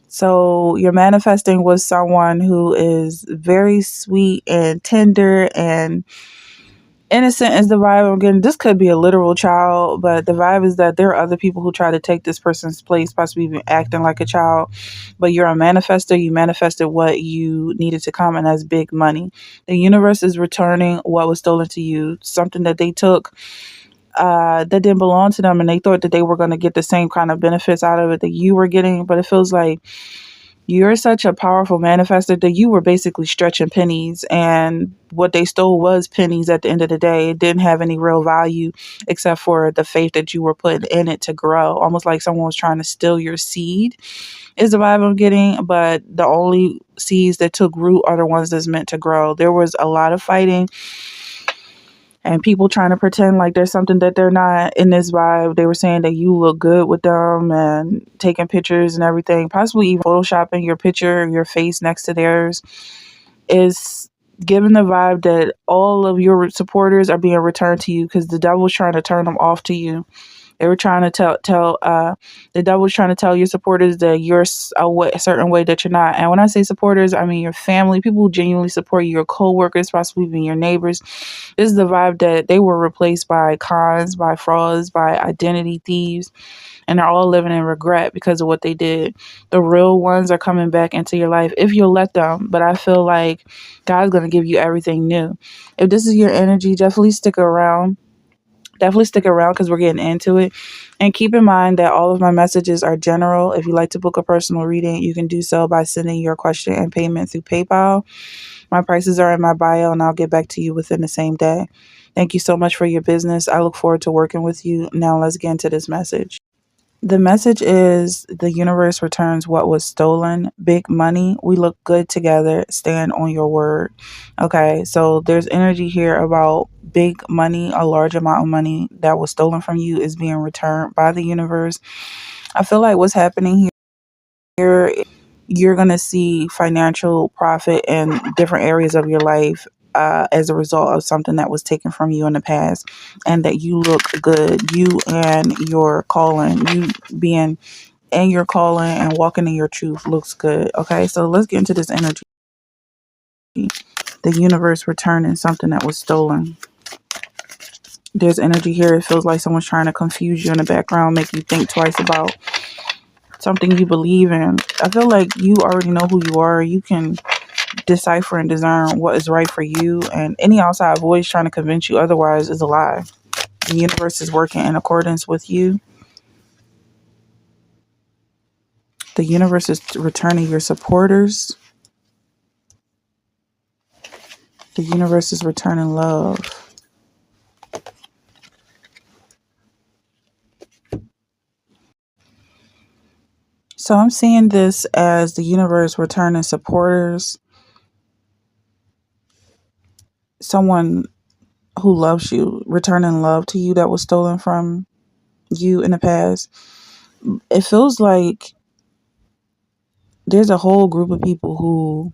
So you're manifesting with someone who is very sweet and tender and innocent is the vibe I'm getting. This could be a literal child, but the vibe is that there are other people who try to take this person's place, possibly even acting like a child. But you're a manifester. You manifested what you needed to come, and that's big money. The universe is returning what was stolen to you, something that they took that didn't belong to them, and they thought that they were going to get the same kind of benefits out of it that you were getting. But it feels like you're such a powerful manifester that you were basically stretching pennies, and what they stole was pennies at the end of the day. It didn't have any real value except for the faith that you were putting in it to grow. Almost like someone was trying to steal your seed, is the vibe I'm getting. But the only seeds that took root are the ones that's meant to grow. There was a lot of fighting and people trying to pretend like there's something that they're not in this vibe. They were saying that you look good with them and taking pictures and everything, possibly even photoshopping your picture, your face next to theirs, is giving the vibe that all of your supporters are being returned to you because the devil's trying to turn them off to you. They were trying to tell the devil was trying to tell your supporters that you're a certain way that you're not. And when I say supporters, I mean your family, people who genuinely support you, your coworkers, possibly even your neighbors. This is the vibe that they were replaced by cons, by frauds, by identity thieves, and they're all living in regret because of what they did. The real ones are coming back into your life if you'll let them. But I feel like God's going to give you everything new. If this is your energy, definitely stick around. Definitely stick around because we're getting into it. And keep in mind that all of my messages are general. If you like to book a personal reading, you can do so by sending your question and payment through PayPal. My prices are in my bio, and I'll get back to you within the same day. Thank you so much for your business. I look forward to working with you. Now let's get into this message. The message is the universe returns what was stolen. Big money. We look good together. Stand on your word. Okay, so there's energy here about big money. A large amount of money that was stolen from you is being returned by the universe. I feel like what's happening here, you're going to see financial profit in different areas of your life as a result of something that was taken from you in the past, and that you look good. You and your calling, you being in your calling and walking in your truth looks good. Okay, so let's get into this energy. The universe returning something that was stolen. There's energy here. It feels like someone's trying to confuse you in the background, make you think twice about something you believe in. I feel like you already know who you are. You can decipher and discern what is right for you, and any outside voice trying to convince you otherwise is a lie. The universe is working in accordance with you. The universe is returning your supporters. The universe is returning love. So I'm seeing this as the universe returning supporters, someone who loves you, returning love to you that was stolen from you in the past. It feels like there's a whole group of people who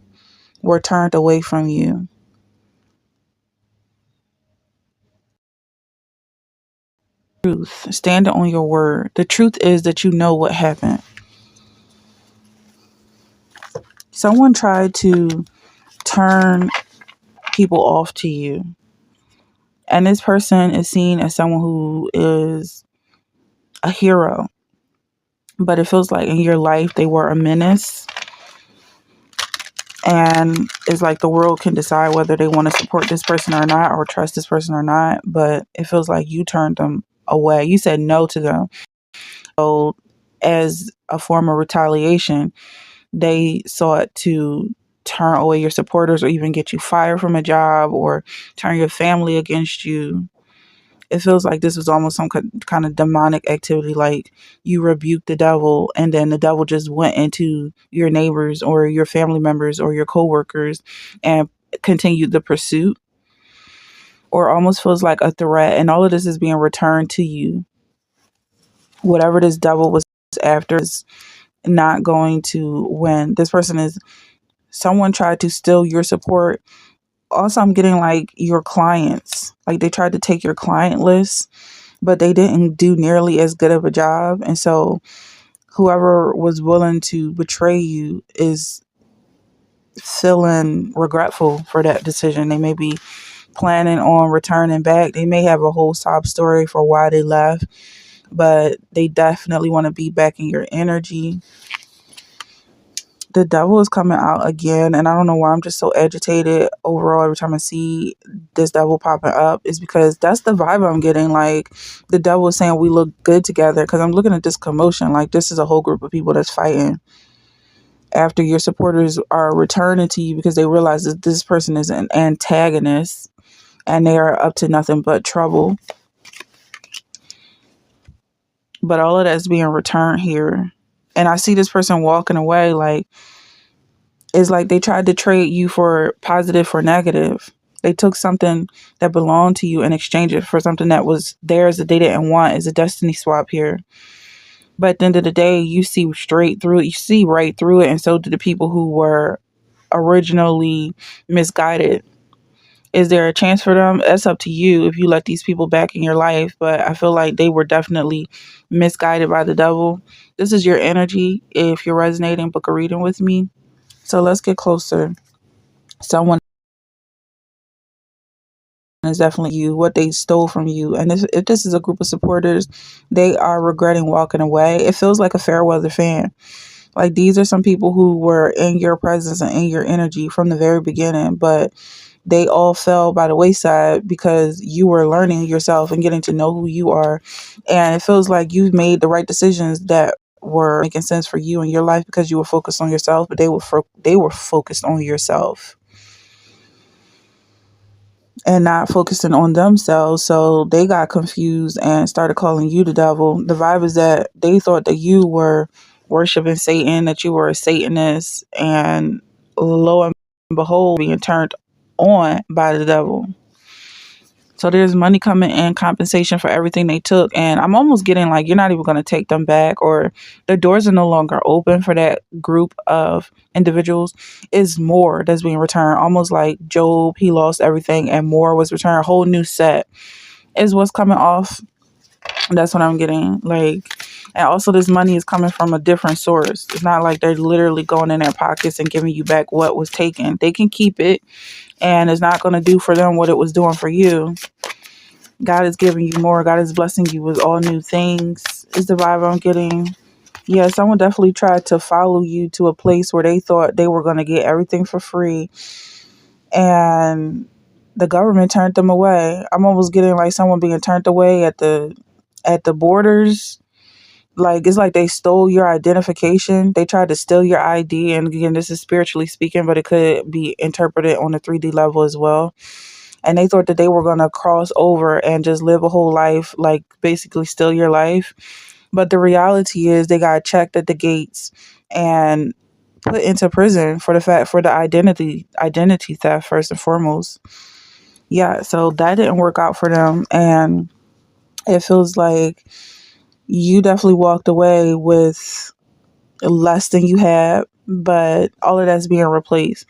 were turned away from you. Truth, stand on your word. The truth is that you know what happened. Someone tried to turn people off to you. And this person is seen as someone who is a hero. But it feels like in your life they were a menace. And it's like the world can decide whether they want to support this person or not, or trust this person or not. But it feels like you turned them away. You said no to them. So as a form of retaliation, they sought to turn away your supporters or even get you fired from a job or turn your family against you. It feels like this was almost some kind of demonic activity, like you rebuked the devil and then the devil just went into your neighbors or your family members or your coworkers and continued the pursuit, or almost feels like a threat, and all of this is being returned to you. Whatever this devil was after is not going to win. This person is someone tried to steal your support. Also, I'm getting like your clients, like they tried to take your client list, but they didn't do nearly as good of a job. And so whoever was willing to betray you is feeling regretful for that decision. They may be planning on returning back. They may have a whole sob story for why they left, but they definitely want to be back in your energy. The devil is coming out again, and I don't know why I'm just so agitated overall every time I see this devil popping up. Is because that's the vibe I'm getting. Like, the devil is saying we look good together, because I'm looking at this commotion. Like, this is a whole group of people that's fighting after your supporters are returning to you because they realize that this person is an antagonist and they are up to nothing but trouble. But all of that's being returned here. And I see this person walking away, like, it's like they tried to trade you for positive for negative. They took something that belonged to you and exchanged it for something that was theirs that they didn't want. It's a destiny swap here. But at the end of the day, you see straight through it. You see right through it. And so do the people who were originally misguided. Is there a chance for them? That's up to you if you let these people back in your life. But I feel like they were definitely misguided by the devil. This is your energy. If you're resonating, book a reading with me. So let's get closer. Someone is definitely you, what they stole from you. And if this is a group of supporters, they are regretting walking away. It feels like a fair weather fan. Like, these are some people who were in your presence and in your energy from the very beginning, but they all fell by the wayside because you were learning yourself and getting to know who you are. And it feels like you've made the right decisions that were making sense for you in your life because you were focused on yourself, but they were focused on yourself and not focusing on themselves. So they got confused and started calling you the devil. The vibe is that they thought that you were worshiping Satan, that you were a Satanist, and lo and behold, being turned on by the devil. So there's money coming in compensation for everything they took. And I'm almost getting like, you're not even going to take them back, or the doors are no longer open for that group of individuals. Is more that's being returned. Almost like Job, he lost everything and more was returned. A whole new set is what's coming off. That's what I'm getting. Like, and also this money is coming from a different source. It's not like they're literally going in their pockets and giving you back what was taken. They can keep it, and it's not going to do for them what it was doing for you. God is giving you more. God is blessing you with all new things, is the vibe I'm getting. Yeah, someone definitely tried to follow you to a place where they thought they were going to get everything for free, and the government turned them away. I'm almost getting like someone being turned away at the borders. Like, it's like they stole your identification. They tried to steal your ID. And again, this is spiritually speaking, but it could be interpreted on a 3D level as well. And they thought that they were going to cross over and just live a whole life, like basically steal your life. But the reality is they got checked at the gates and put into prison for the identity theft first and foremost. Yeah, so that didn't work out for them. And it feels like you definitely walked away with less than you had, but all of that's being replaced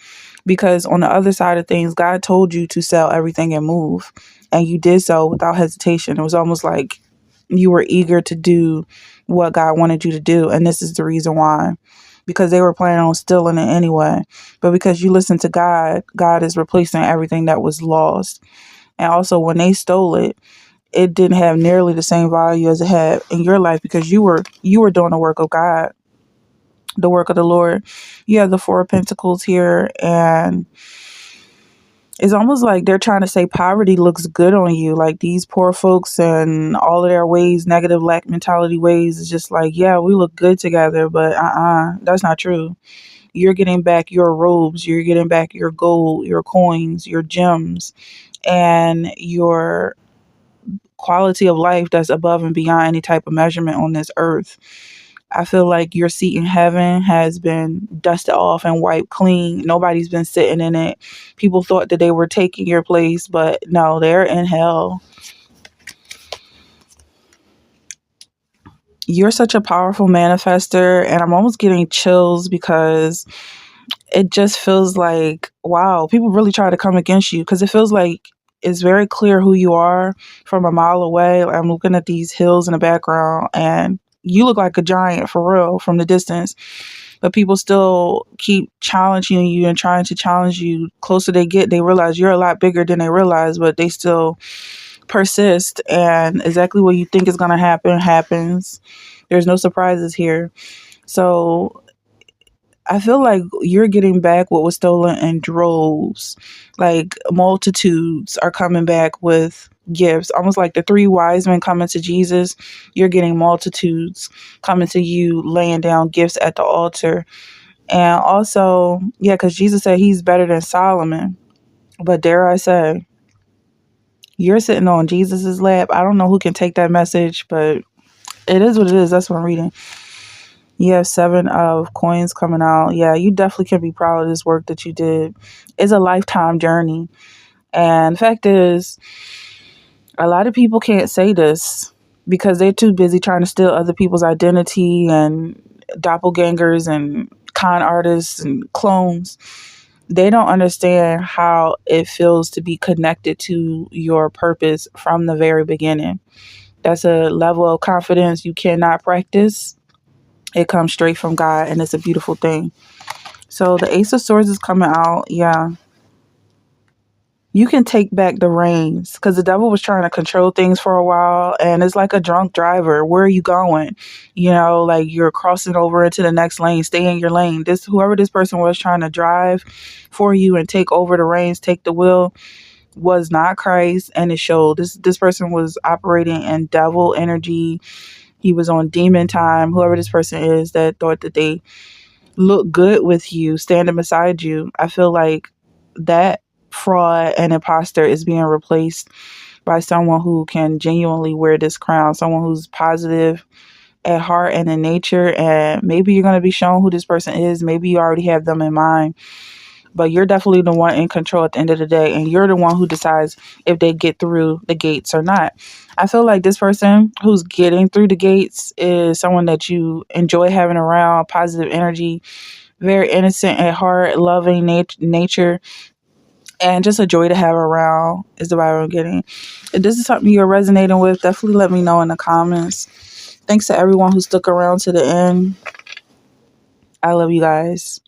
because on the other side of things, God told you to sell everything and move, and you did so without hesitation. It was almost like you were eager to do what God wanted you to do, and this is the reason why. Because they were planning on stealing it anyway. But because you listened to God, God is replacing everything that was lost. And also, when they stole it, it didn't have nearly the same value as it had in your life because you were doing the work of God, the work of the Lord. You have the Four of Pentacles here, and it's almost like they're trying to say poverty looks good on you. Like, these poor folks and all of their ways, negative lack mentality ways, is just like, yeah, we look good together, but that's not true. You're getting back your robes, you're getting back your gold, your coins, your gems, and your quality of life that's above and beyond any type of measurement on this earth. I feel like your seat in heaven has been dusted off and wiped clean. Nobody's been sitting in it. People thought that they were taking your place, but no, they're in hell. You're such a powerful manifester, and I'm almost getting chills because it just feels like, wow, people really try to come against you because it feels like it's very clear who you are from a mile away. I'm looking at these hills in the background, and you look like a giant for real from the distance, but people still keep challenging you and trying to challenge you. Closer they get, they realize you're a lot bigger than they realize, but they still persist, and exactly what you think is going to happen happens. There's no surprises here. So I feel like you're getting back what was stolen in droves. Like multitudes are coming back with gifts, almost like the three wise men coming to Jesus. You're getting multitudes coming to you, laying down gifts at the altar. And also, yeah, because Jesus said he's better than Solomon. But dare I say, you're sitting on Jesus's lap. I don't know who can take that message, but it is what it is. That's what I'm reading. You have 7 of coins coming out. Yeah, you definitely can be proud of this work that you did. It's a lifetime journey. And the fact is, a lot of people can't say this because they're too busy trying to steal other people's identity and doppelgangers and con artists and clones. They don't understand how it feels to be connected to your purpose from the very beginning. That's a level of confidence you cannot practice. It comes straight from God, and it's a beautiful thing. So the Ace of Swords is coming out. Yeah. You can take back the reins because the devil was trying to control things for a while, and it's like a drunk driver. Where are you going? Like you're crossing over into the next lane. Stay in your lane. Whoever this person was trying to drive for you and take over the reins, take the wheel, was not Christ, and it showed. This person was operating in devil energy. He was on demon time. Whoever this person is that thought that they look good with you, standing beside you. I feel like that fraud and imposter is being replaced by someone who can genuinely wear this crown, someone who's positive at heart and in nature. And maybe you're going to be shown who this person is. Maybe you already have them in mind, but you're definitely the one in control at the end of the day. And you're the one who decides if they get through the gates or not. I feel like this person who's getting through the gates is someone that you enjoy having around, positive energy, very innocent at heart, loving nature, and just a joy to have around is the vibe I'm getting. If this is something you're resonating with, definitely let me know in the comments. Thanks to everyone who stuck around to the end. I love you guys.